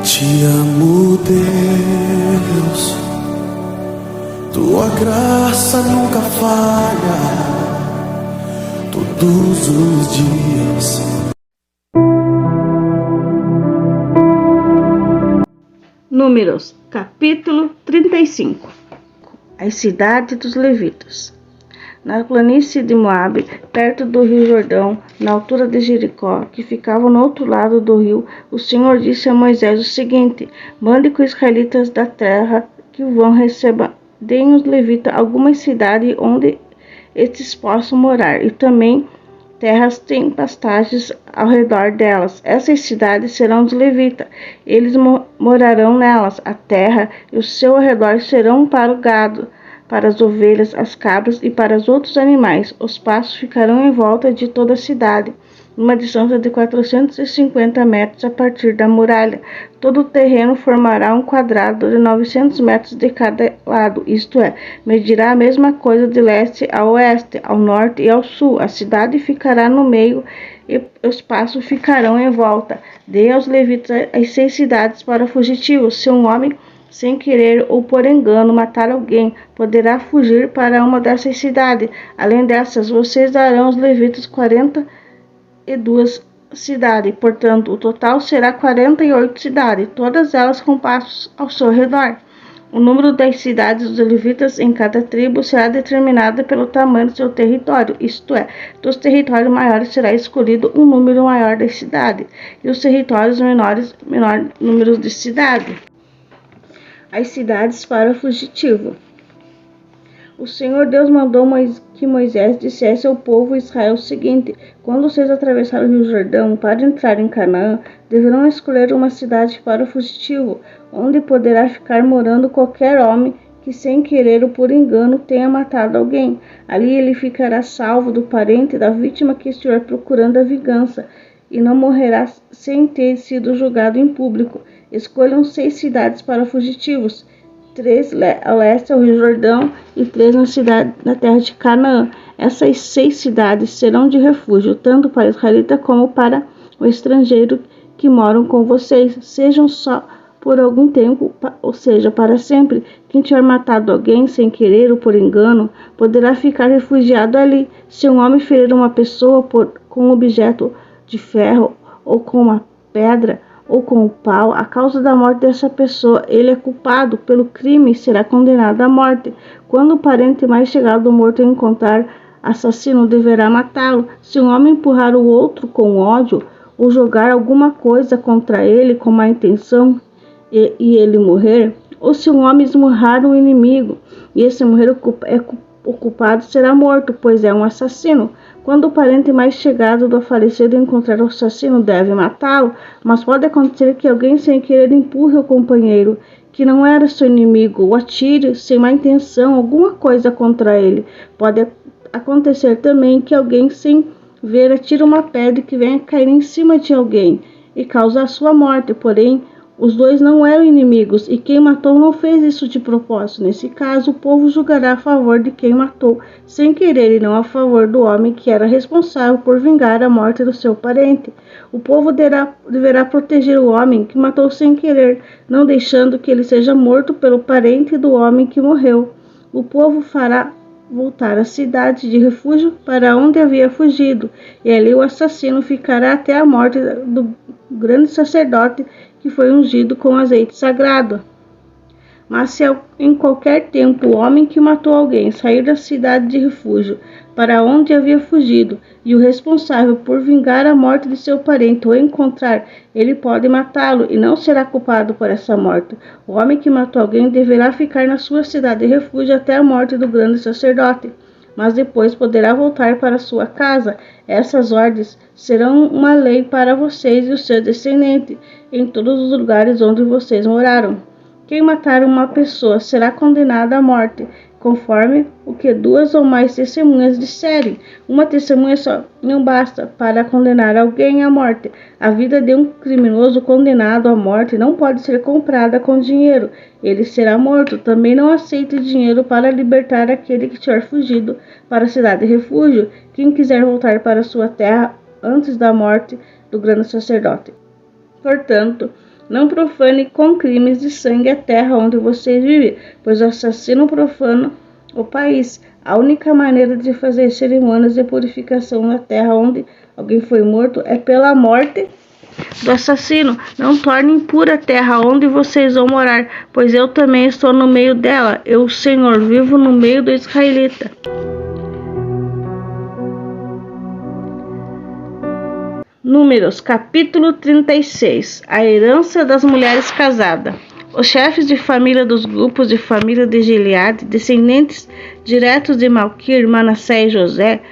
Te amo, Deus, tua graça nunca falha, todos os dias. Números, capítulo 35. As cidades dos levitas. Na planície de Moabe, perto do rio Jordão, na altura de Jericó, que ficava no outro lado do rio, o Senhor disse a Moisés o seguinte: mande que os israelitas da terra que vão recebam, deem os levitas algumas cidades onde estes possam morar, e também terras têm pastagens ao redor delas. Essas cidades serão dos levitas. Eles morarão nelas. A terra e o seu arredor serão para o gado, para as ovelhas, as cabras e para os outros animais. Os pastos ficarão em volta de toda a cidade, numa distância de 450 metros a partir da muralha. Todo o terreno formará um quadrado de 900 metros de cada lado, isto é, medirá a mesma coisa de leste a oeste, ao norte e ao sul. A cidade ficará no meio e os pastos ficarão em volta. Dê aos levitas as 6 cidades para fugitivos. Se um homem, sem querer ou por engano, matar alguém, poderá fugir para uma dessas cidades. Além dessas, vocês darão aos levitas 42 cidades. Portanto, o total será 48 cidades, todas elas com pastos ao seu redor. O número das cidades dos levitas em cada tribo será determinado pelo tamanho do seu território, isto é, dos territórios maiores será escolhido um número maior de cidades, e os territórios menores, menor número de cidades. As cidades para o fugitivo. O Senhor Deus mandou que Moisés dissesse ao povo de Israel o seguinte: quando vocês atravessarem o Rio Jordão para entrar em Canaã, deverão escolher uma cidade para o fugitivo, onde poderá ficar morando qualquer homem que sem querer ou por engano tenha matado alguém. Ali ele ficará salvo do parente da vítima que estiver procurando a vingança, e não morrerá sem ter sido julgado em público. Escolham 6 cidades para fugitivos, 3 ao leste ao Rio Jordão e 3 na terra de Canaã. Essas 6 cidades serão de refúgio, tanto para o israelita como para o estrangeiro que moram com vocês, sejam só por algum tempo, ou seja, para sempre. Quem tiver matado alguém sem querer ou por engano, poderá ficar refugiado ali. Se um homem ferir uma pessoa com um objeto de ferro, ou com uma pedra, ou com o pau, a causa da morte dessa pessoa, ele é culpado pelo crime e será condenado à morte. Quando o parente mais chegado do morto encontrar assassino, deverá matá-lo. Se um homem empurrar o outro com ódio, ou jogar alguma coisa contra ele com má intenção e ele morrer, ou se um homem esmurrar um inimigo e esse morrer, o culpado será morto, pois é um assassino. Quando o parente mais chegado do falecido encontrar o assassino, deve matá-lo, mas pode acontecer que alguém sem querer empurre o companheiro, que não era seu inimigo, ou atire sem má intenção alguma coisa contra ele. Pode acontecer também que alguém sem ver atire uma pedra que venha cair em cima de alguém e cause a sua morte, porém os dois não eram inimigos e quem matou não fez isso de propósito. Nesse caso, o povo julgará a favor de quem matou sem querer e não a favor do homem que era responsável por vingar a morte do seu parente. O povo deverá proteger o homem que matou sem querer, não deixando que ele seja morto pelo parente do homem que morreu. O povo fará voltar à cidade de refúgio para onde havia fugido, e ali o assassino ficará até a morte do grande sacerdote que foi ungido com azeite sagrado. Mas se em qualquer tempo o homem que matou alguém sair da cidade de refúgio para onde havia fugido, e o responsável por vingar a morte de seu parente o encontrar, ele pode matá-lo e não será culpado por essa morte. O homem que matou alguém deverá ficar na sua cidade de refúgio até a morte do grande sacerdote, mas depois poderá voltar para sua casa. Essas ordens serão uma lei para vocês e os seus descendentes em todos os lugares onde vocês moraram. Quem matar uma pessoa será condenado à morte, conforme o que 2 ou mais testemunhas disserem. Uma testemunha só não basta para condenar alguém à morte. A vida de um criminoso condenado à morte não pode ser comprada com dinheiro. Ele será morto. Também não aceite dinheiro para libertar aquele que tiver fugido para a cidade de refúgio. Quem quiser voltar para sua terra antes da morte do grande sacerdote. Portanto, não profane com crimes de sangue a terra onde vocês vivem, pois o assassino profana o país. A única maneira de fazer cerimônias de purificação na terra onde alguém foi morto é pela morte do assassino. Não torne impura a terra onde vocês vão morar, pois eu também estou no meio dela. Eu, o Senhor, vivo no meio do israelita. Números, capítulo 36. A herança das mulheres casadas. Os chefes de família dos grupos de família de Gileade, descendentes diretos de Malquir, Manassés e José,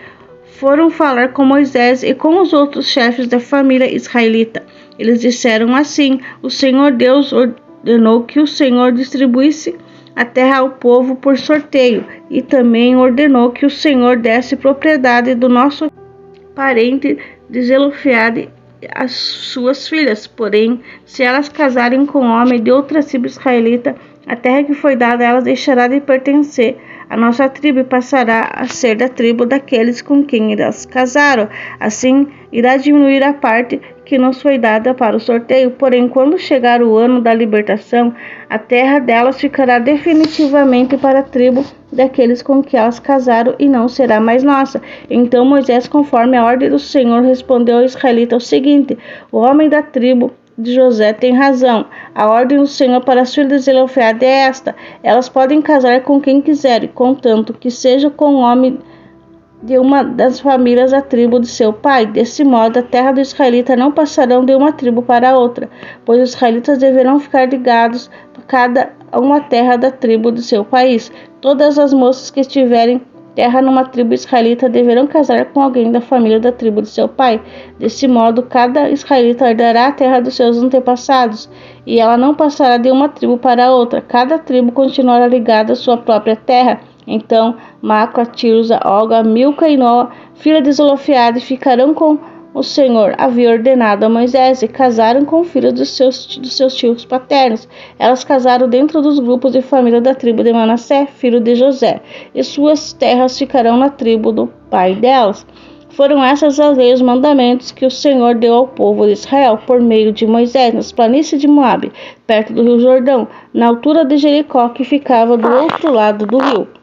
foram falar com Moisés e com os outros chefes da família israelita. Eles disseram assim: o Senhor Deus ordenou que o Senhor distribuísse a terra ao povo por sorteio, e também ordenou que o Senhor desse propriedade do nosso parente de Zelofeade às suas filhas. Porém, se elas casarem com homem de outra tribo israelita, a terra que foi dada a elas deixará de pertencer à nossa tribo e passará a ser da tribo daqueles com quem elas casaram. Assim, irá diminuir a parte que nos foi dada para o sorteio. Porém, quando chegar o ano da libertação, a terra delas ficará definitivamente para a tribo daqueles com que elas casaram e não será mais nossa. Então Moisés, conforme a ordem do Senhor, respondeu ao israelita o seguinte: o homem da tribo de José tem razão. A ordem do Senhor para as filhas de Zelofeade é esta: elas podem casar com quem quiserem, contanto que seja com o homem de uma das famílias da tribo de seu pai. Desse modo, a terra do israelita não passarão de uma tribo para outra, pois os israelitas deverão ficar ligados a cada uma terra da tribo de seu país. Todas as moças que estiverem terra numa tribo israelita deverão casar com alguém da família da tribo de seu pai. Desse modo, cada israelita herdará a terra dos seus antepassados, e ela não passará de uma tribo para outra. Cada tribo continuará ligada à sua própria terra. Então Macla, Tirza, Olga, Milca e Noa, filha de Zelofeade, ficarão com o Senhor havia ordenado a Moisés, e casaram com filhos dos seus tios paternos. Elas casaram dentro dos grupos de família da tribo de Manassés, filho de José, e suas terras ficarão na tribo do pai delas. Foram essas as leis e os mandamentos que o Senhor deu ao povo de Israel por meio de Moisés, nas planícies de Moabe, perto do rio Jordão, na altura de Jericó, que ficava do outro lado do rio.